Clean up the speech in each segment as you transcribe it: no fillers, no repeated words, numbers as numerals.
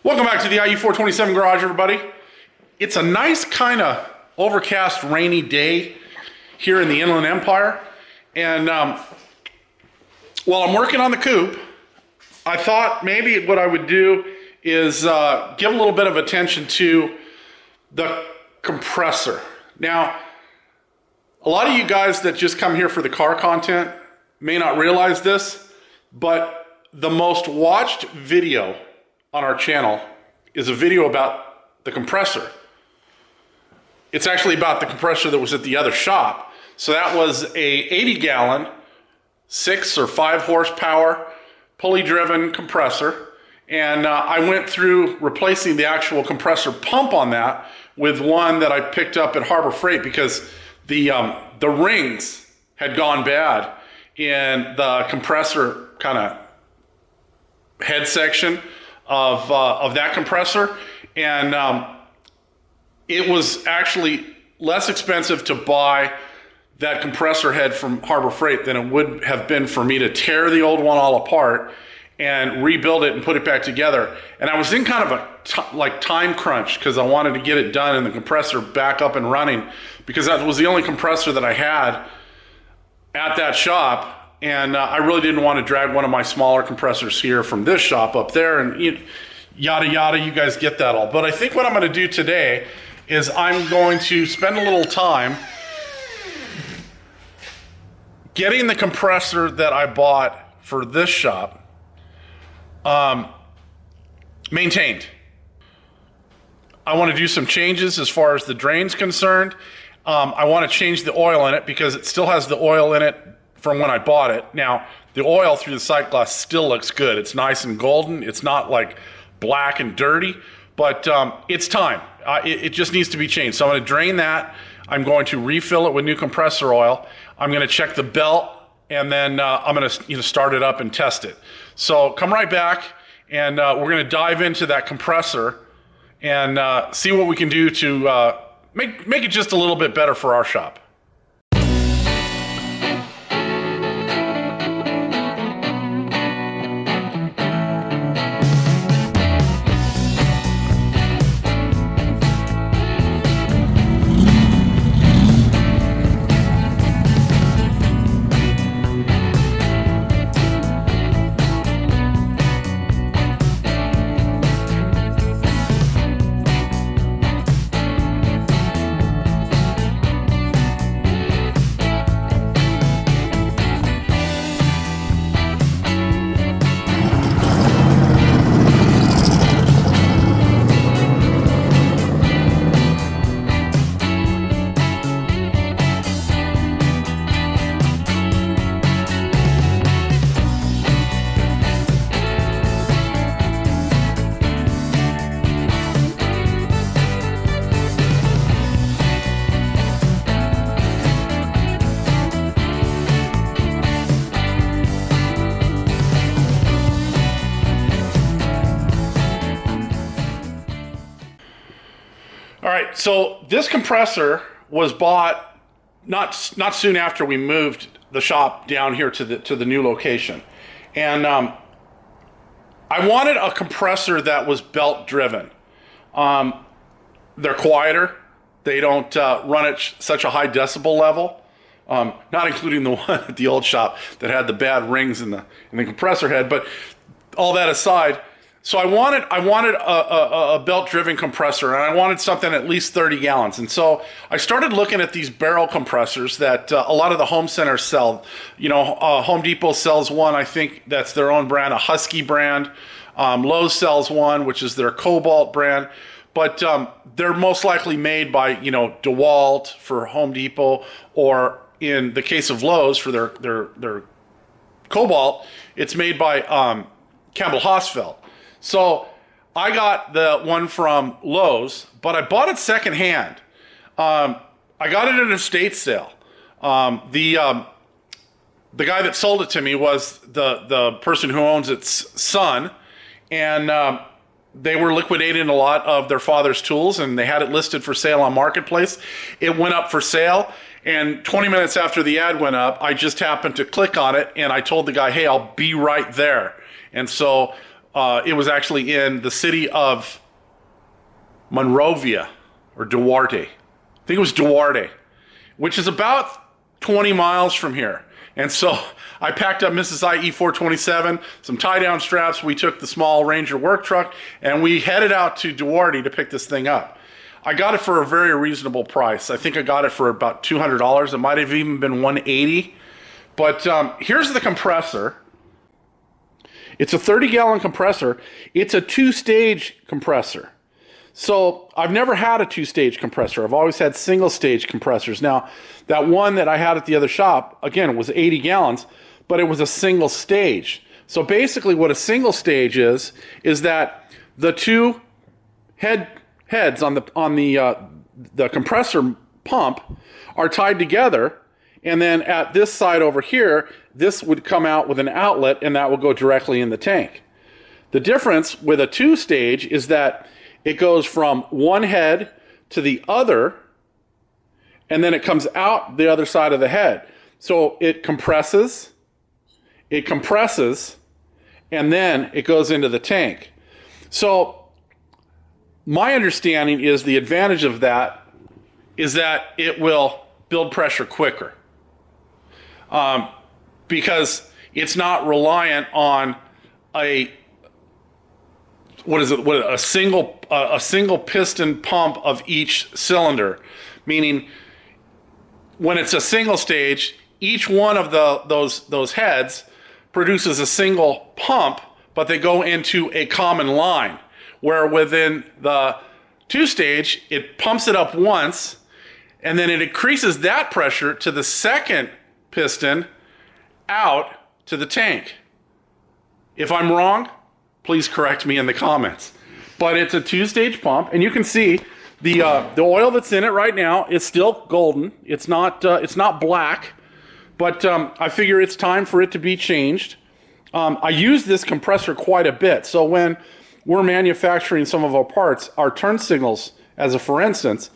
Welcome back to the IU427 garage, everybody. It's a nice kind of overcast, rainy day here in the Inland Empire. And while I'm working on the coupe, I thought maybe what I would do is give a little bit of attention to the compressor. Now, a lot of you guys that just come here for the car content may not realize this, but the most watched video on our channel is a video about the compressor. It's actually about the compressor that was at the other shop. So that was a 80-gallon, 6 or 5 horsepower, pulley-driven compressor. And I went through replacing the actual compressor pump on that with one that I picked up at Harbor Freight because the rings had gone bad in the compressor kind of head section of that compressor, and it was actually less expensive to buy that compressor head from Harbor Freight than it would have been for me to tear the old one all apart and rebuild it and put it back together. And I was in kind of a time crunch because I wanted to get it done and the compressor back up and running because that was the only compressor that I had at that shop. And I really didn't want to drag one of my smaller compressors here from this shop up there and yada yada, you guys get that all. But I think what I'm going to do today is I'm going to spend a little time getting the compressor that I bought for this shop maintained. I want to do some changes as far as the drain's concerned. I want to change the oil in it because it still has the oil in it from when I bought it. Now, the oil through the sight glass still looks good. It's nice and golden. It's not like black and dirty, but it's time. It just needs to be changed. So I'm going to drain that. I'm going to refill it with new compressor oil. I'm going to check the belt, and then I'm going to start it up and test it. So come right back, and we're going to dive into that compressor and see what we can do to make it just a little bit better for our shop. All right, so this compressor was bought not soon after we moved the shop down here to the new location, and I wanted a compressor that was belt driven. They're quieter. They don't run at such a high decibel level, not including the one at the old shop that had the bad rings in the compressor head. But all that aside. So I wanted a belt-driven compressor, and I wanted something at least 30 gallons. And so I started looking at these barrel compressors that a lot of the home centers sell. You know, Home Depot sells one, I think that's their own brand, a Husky brand. Lowe's sells one, which is their Cobalt brand. But they're most likely made by, DeWalt for Home Depot, or in the case of Lowe's for their Cobalt, it's made by Campbell Hausfeld. So I got the one from Lowe's, but I bought it secondhand. I got it at an estate sale. The guy that sold it to me was the person who owns its son, and they were liquidating a lot of their father's tools, and they had it listed for sale on Marketplace. It went up for sale, and 20 minutes after the ad went up, I just happened to click on it, and I told the guy, hey, I'll be right there. And so it was actually in the city of Monrovia or Duarte. I think it was Duarte, which is about 20 miles from here. And so I packed up Mrs. IE 427, some tie-down straps. We took the small Ranger work truck, and we headed out to Duarte to pick this thing up. I got it for a very reasonable price. I think I got it for about $200. It might have even been $180. But here's the compressor. It's a 30-gallon compressor. It's a two-stage compressor. So I've never had a two-stage compressor. I've always had single-stage compressors. Now, that one that I had at the other shop, again, was 80 gallons, but it was a single stage. So basically what a single stage is that the two heads on the compressor pump are tied together, and then at this side over here, this would come out with an outlet, and that would go directly in the tank. The difference with a two-stage is that it goes from one head to the other, and then it comes out the other side of the head. So it compresses, and then it goes into the tank. So my understanding is the advantage of that is that it will build pressure quicker. Because it's not reliant on a single piston pump of each cylinder. Meaning, when it's a single stage, each one of those heads produces a single pump, but they go into a common line. Where within the two-stage, it pumps it up once, and then it increases that pressure to the second piston out to the tank. If I'm wrong, please correct me in the comments. But it's a two-stage pump, and you can see the oil that's in it right now is still golden. It's not black, but I figure it's time for it to be changed. I use this compressor quite a bit, so when we're manufacturing some of our parts, our turn signals, as a for instance,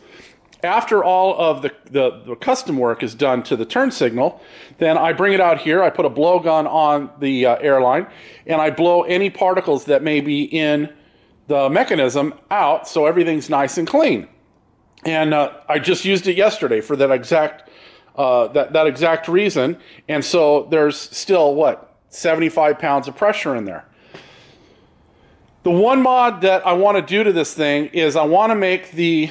after all of the custom work is done to the turn signal, then I bring it out here, I put a blowgun on the airline, and I blow any particles that may be in the mechanism out so everything's nice and clean. And I just used it yesterday for that exact reason, and so there's still, 75 pounds of pressure in there. The one mod that I want to do to this thing is I want to make the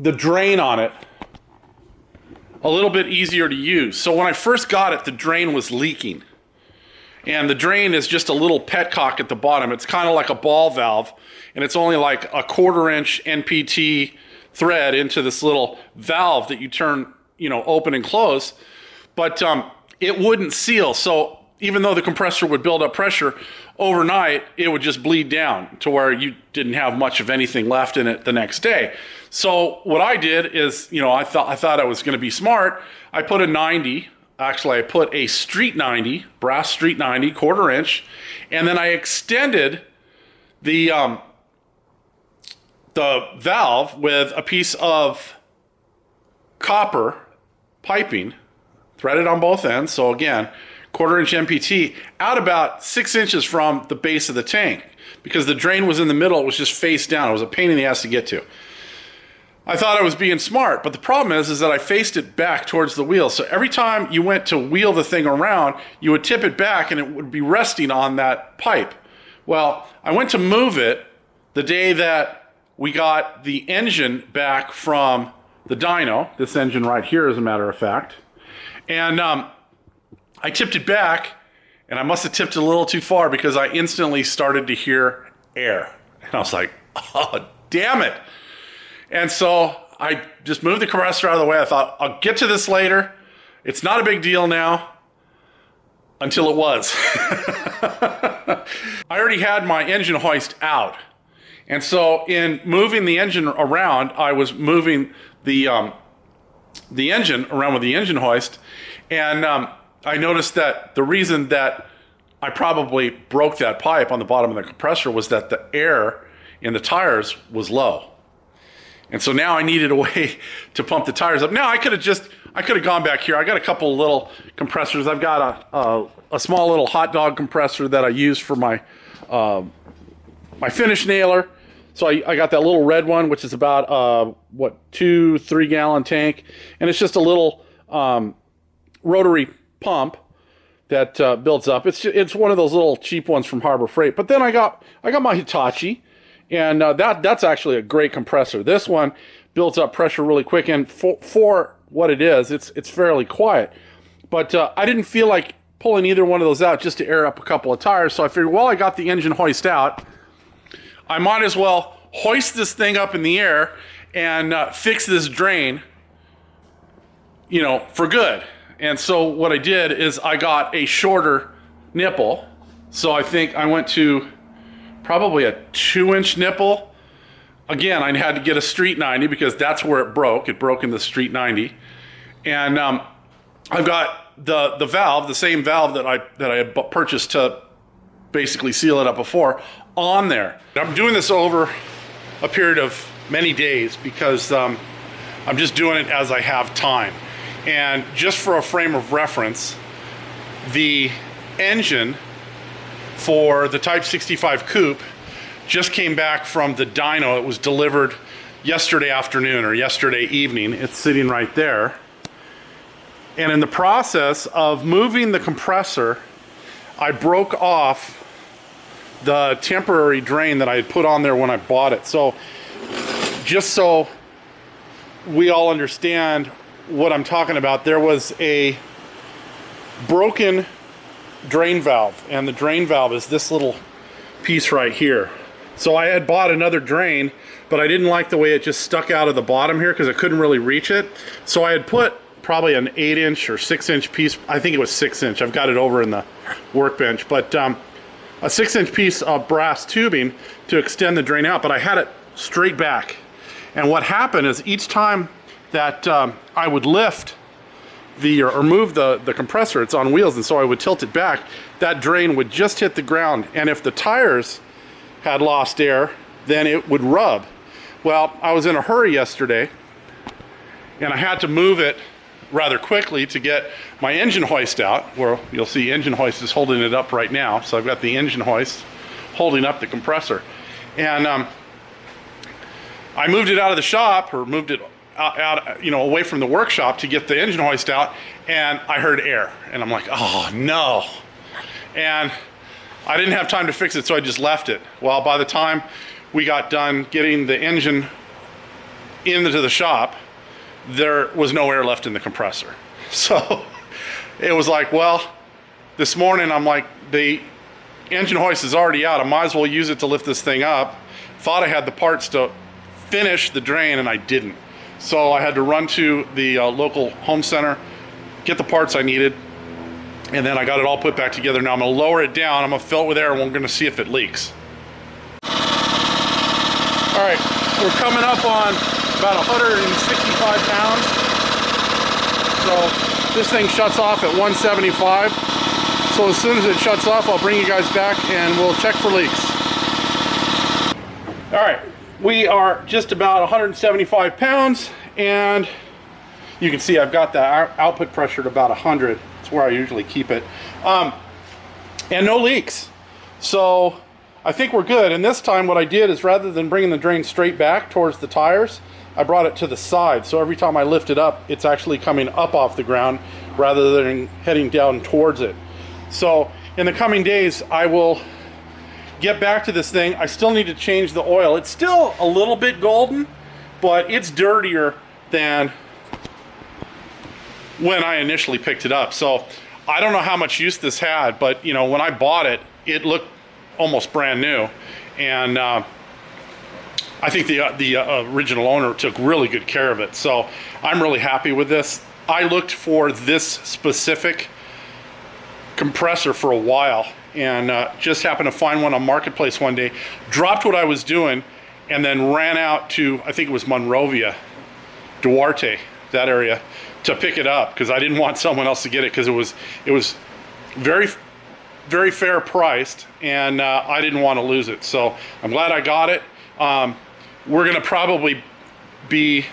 drain on it a little bit easier to use. So when I first got it, the drain was leaking. And the drain is just a little petcock at the bottom. It's kind of like a ball valve, and it's only like a 1/4-inch NPT thread into this little valve that you turn, open and close. But it wouldn't seal. So even though the compressor would build up pressure, overnight it would just bleed down to where you didn't have much of anything left in it the next day. So what I did is, I thought I was going to be smart. I put a 90. Actually, I put a street 90, brass street 90, 1/4-inch, and then I extended the valve with a piece of copper piping threaded on both ends. So again, 1/4-inch NPT out about 6 inches from the base of the tank, because the drain was in the middle. It was just face down. It was a pain in the ass to get to. I thought I was being smart, but the problem is that I faced it back towards the wheel. So every time you went to wheel the thing around, you would tip it back and it would be resting on that pipe. Well, I went to move it the day that we got the engine back from the dyno, this engine right here as a matter of fact, and I tipped it back, and I must have tipped it a little too far because I instantly started to hear air. And I was like, oh, damn it. And so I just moved the compressor out of the way. I thought, I'll get to this later. It's not a big deal now. Until it was. I already had my engine hoist out. And so in moving the engine around, I was moving the engine around with the engine hoist. And I noticed that the reason that I probably broke that pipe on the bottom of the compressor was that the air in the tires was low. And so now I needed a way to pump the tires up. Now I could have gone back here. I got a couple little compressors. I've got a small little hot dog compressor that I use for my finish nailer. So I got that little red one, which is about 2-3 gallon tank, and it's just a little rotary pump that builds up. It's one of those little cheap ones from Harbor Freight. But then I got my Hitachi, and that's actually a great compressor. This one builds up pressure really quick, and for what it is, it's fairly quiet. But I didn't feel like pulling either one of those out just to air up a couple of tires. So I figured, well, I got the engine hoist out, I might as well hoist this thing up in the air and fix this drain, for good. And so what I did is I got a shorter nipple. So I think I went to probably a 2-inch nipple. Again, I had to get a street 90 because that's where it broke. It broke in the street 90. And I've got the valve, the same valve that I had purchased to basically seal it up before, on there. I'm doing this over a period of many days because I'm just doing it as I have time. And just for a frame of reference, the engine for the Type 65 Coupe just came back from the dyno. It was delivered yesterday afternoon or yesterday evening. It's sitting right there. And in the process of moving the compressor, I broke off the temporary drain that I had put on there when I bought it. So just so we all understand what I'm talking about, there was a broken drain valve, and the drain valve is this little piece right here. So I had bought another drain, but I didn't like the way it just stuck out of the bottom here because I couldn't really reach it. So I had put probably an 8-inch or 6-inch piece. I think it was 6-inch. I've got it over in the workbench, but a 6-inch piece of brass tubing to extend the drain out, but I had it straight back. And what happened is each time that I would lift or move the compressor, it's on wheels, and so I would tilt it back, that drain would just hit the ground. And if the tires had lost air, then it would rub. Well, I was in a hurry yesterday, and I had to move it rather quickly to get my engine hoist out, where you'll see engine hoist is holding it up right now. So I've got the engine hoist holding up the compressor. And I moved it out of the shop, or moved it out, away from the workshop to get the engine hoist out, and I heard air. And I'm like, oh no. And I didn't have time to fix it, so I just left it. Well, by the time we got done getting the engine into the shop, there was no air left in the compressor. So it was like, well, this morning I'm like, the engine hoist is already out. I might as well use it to lift this thing up. Thought I had the parts to finish the drain, and I didn't. So I had to run to the local home center, get the parts I needed, and then I got it all put back together. Now I'm gonna lower it down, I'm gonna fill it with air, and we're gonna see if it leaks. All right, we're coming up on about 165 pounds. So this thing shuts off at 175. So as soon as it shuts off, I'll bring you guys back and we'll check for leaks. All right, we are just about 175 pounds, and you can see I've got the output pressure at about 100. It's where I usually keep it. And no leaks. So I think we're good. And this time what I did is, rather than bringing the drain straight back towards the tires, I brought it to the side. So every time I lift it up, it's actually coming up off the ground rather than heading down towards it. So in the coming days, I will get back to this thing. I still need to change the oil. It's still a little bit golden, but it's dirtier than when I initially picked it up. So I don't know how much use this had, but when I bought it, it looked almost brand new. And I think the original owner took really good care of it. So I'm really happy with this. I looked for this specific compressor for a while, and just happened to find one on Marketplace one day, dropped what I was doing, and then ran out to, I think it was Monrovia, Duarte, that area, to pick it up, because I didn't want someone else to get it, because it was very, very fair priced, and I didn't want to lose it. So I'm glad I got it. We're gonna probably be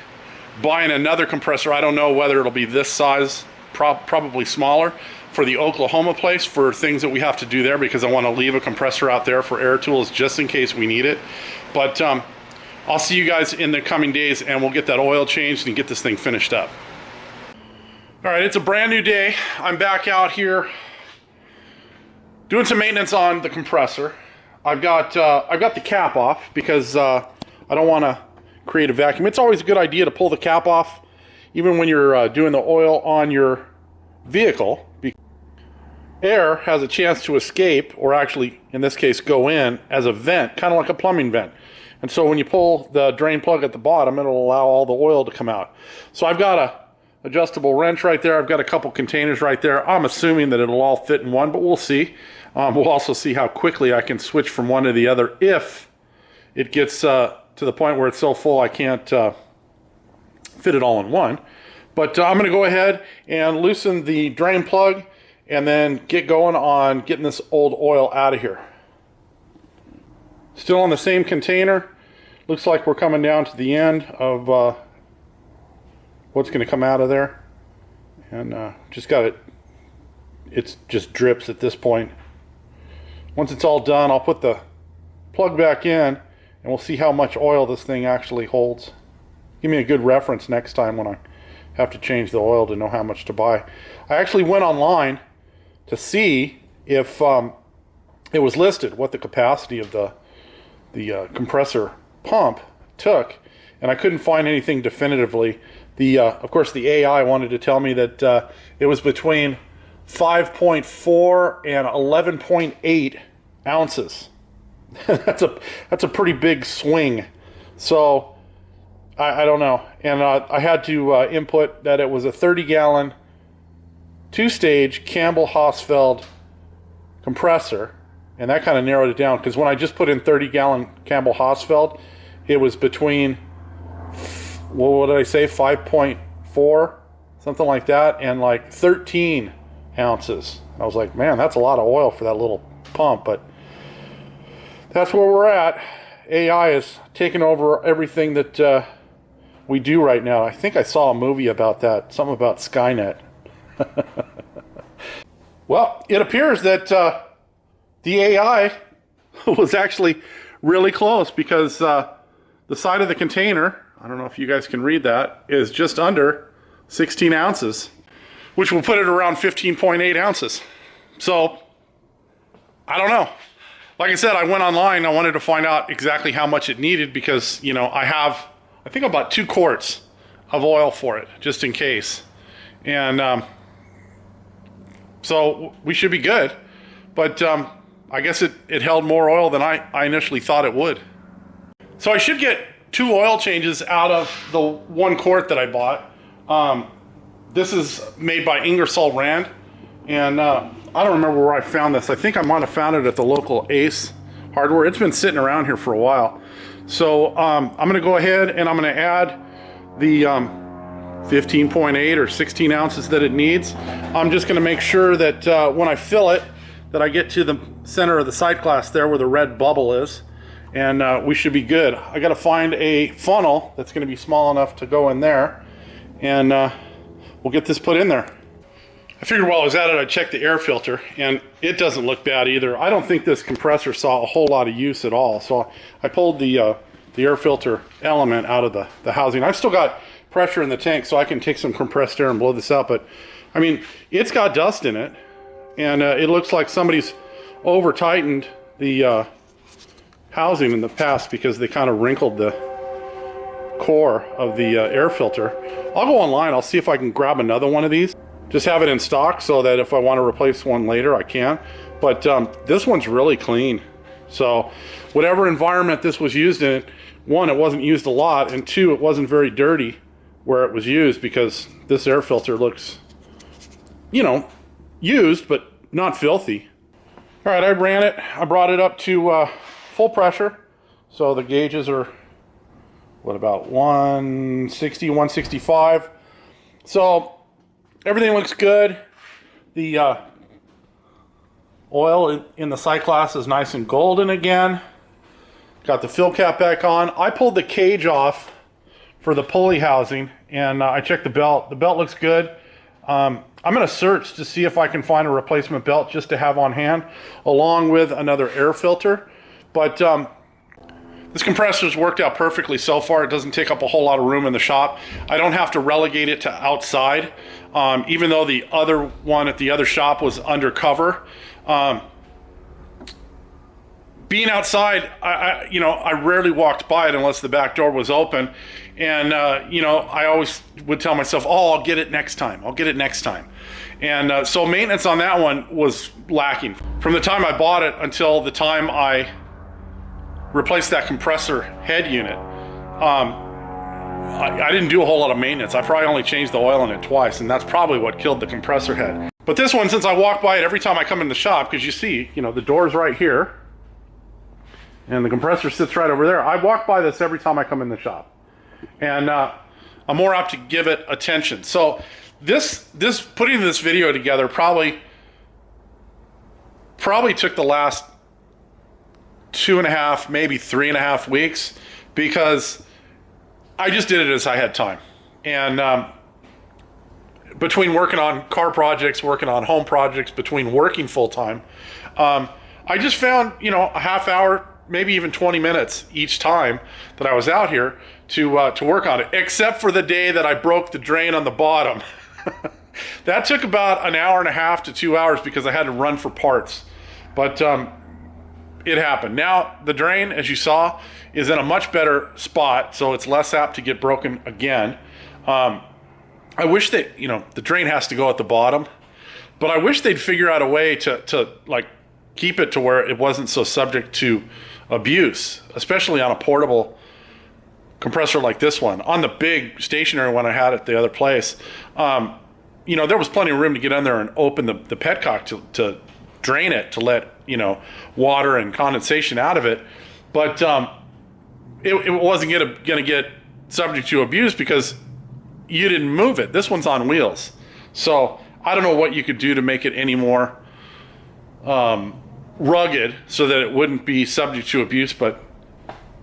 buying another compressor. I don't know whether it'll be this size, probably smaller, for the Oklahoma place for things that we have to do there, because I want to leave a compressor out there for air tools just in case we need it. But I'll see you guys in the coming days, and we'll get that oil changed and get this thing finished up. All right, it's a brand new day. I'm back out here doing some maintenance on the compressor. I've got the cap off because I don't want to create a vacuum. It's always a good idea to pull the cap off, even when you're doing the oil on your vehicle. Air has a chance to escape, or actually, in this case, go in as a vent, kind of like a plumbing vent. And so when you pull the drain plug at the bottom, it'll allow all the oil to come out. So I've got a adjustable wrench right there. I've got a couple containers right there. I'm assuming that it'll all fit in one, but we'll see. We'll also see how quickly I can switch from one to the other if it gets to the point where it's so full I can't fit it all in one. But I'm going to go ahead and loosen the drain plug and then get going on getting this old oil out of here. Still on the same container. Looks like we're coming down to the end of what's going to come out of there. And just got it. It just drips at this point. Once it's all done, I'll put the plug back in and we'll see how much oil this thing actually holds. Give me a good reference next time when I have to change the oil to know how much to buy. I actually went online to see if it was listed what the capacity of the compressor pump took, and I couldn't find anything definitively. Of course, the AI wanted to tell me that it was between 5.4 and 11.8 ounces. that's a pretty big swing. So I don't know. And I had to input that it was a 30-gallon, two-stage Campbell-Hausfeld compressor. And that kind of narrowed it down, because when I just put in 30-gallon Campbell-Hausfeld, it was between, what did I say, 5.4, something like that, and like 13 ounces. I was like, man, that's a lot of oil for that little pump, but that's where we're at. AI is taking over everything that we do right now. I think I saw a movie about that, something about Skynet. Well, it appears that the AI was actually really close, because the side of the container, I don't know if you guys can read that, is just under 16 ounces, which will put it around 15.8 ounces. So, I don't know. Like I said, I went online. I wanted to find out exactly how much it needed, because, you know, I think about 2 quarts of oil for it, just in case. And so we should be good. But I guess it held more oil than I initially thought it would. So I should get 2 oil changes out of the 1 quart that I bought. This is made by Ingersoll Rand, and I don't remember where I found this. I think I might have found it at the local Ace Hardware. It's been sitting around here for a while. So I'm going to go ahead and I'm going to add the 15.8 or 16 ounces that it needs. I'm just going to make sure that when I fill it, that I get to the center of the sight glass there where the red bubble is, and we should be good. I got to find a funnel that's going to be small enough to go in there, and we'll get this put in there. I figured while I was at it, I'd check the air filter, and it doesn't look bad either. I don't think this compressor saw a whole lot of use at all, so I pulled the air filter element out of the housing. I've still got pressure in the tank, so I can take some compressed air and blow this out, but I mean, it's got dust in it, and it looks like somebody's over tightened the housing in the past, because they kind of wrinkled the core of the air filter. I'll go online, I'll see if I can grab another one of these, just have it in stock so that if I want to replace one later, I can. But this one's really clean. So whatever environment this was used in, 1, it wasn't used a lot, and 2, it wasn't very dirty where it was used, because this air filter looks, you know, used, but not filthy. All right, I ran it. I brought it up to full pressure. So the gauges are, what, about 160, 165. So everything looks good. The oil in the sight glass is nice and golden again. Got the fill cap back on. I pulled the cage off for the pulley housing, and I checked the belt. The belt looks good. I'm going to search to see if I can find a replacement belt just to have on hand, along with another air filter. But this compressor's worked out perfectly so far. It doesn't take up a whole lot of room in the shop. I don't have to relegate it to outside, even though the other one at the other shop was undercover. Being outside, I rarely walked by it unless the back door was open. And, I always would tell myself, oh, I'll get it next time. I'll get it next time. And so maintenance on that one was lacking. From the time I bought it until the time I replaced that compressor head unit, I didn't do a whole lot of maintenance. I probably only changed the oil in it twice, and that's probably what killed the compressor head. But this one, since I walk by it every time I come in the shop, because you see, the door's right here, and the compressor sits right over there. I walk by this every time I come in the shop. And I'm more apt to give it attention. So this putting this video together probably took the last 2.5, maybe 3.5 weeks, because I just did it as I had time. And between working on car projects, working on home projects, between working full time, I just found, a half hour, maybe even 20 minutes each time that I was out here to work on it, except for the day that I broke the drain on the bottom. That took about 1.5 hours to 2 hours because I had to run for parts. But it happened. Now the drain, as you saw, is in a much better spot, so it's less apt to get broken again. I wish that, the drain has to go at the bottom, but I wish they'd figure out a way to like keep it to where it wasn't so subject to abuse, especially on a portable compressor like this one. On the big stationary one I had at the other place, there was plenty of room to get in there and open the petcock to drain it, to let water and condensation out of it, but it wasn't gonna get subject to abuse because you didn't move it. This one's on wheels, so I don't know what you could do to make it any more rugged so that it wouldn't be subject to abuse, but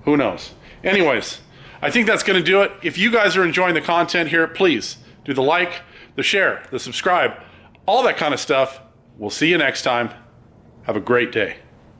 who knows. Anyways, I think that's going to do it. If you guys are enjoying the content here, please do the like, the share, the subscribe, all that kind of stuff. We'll see you next time. Have a great day.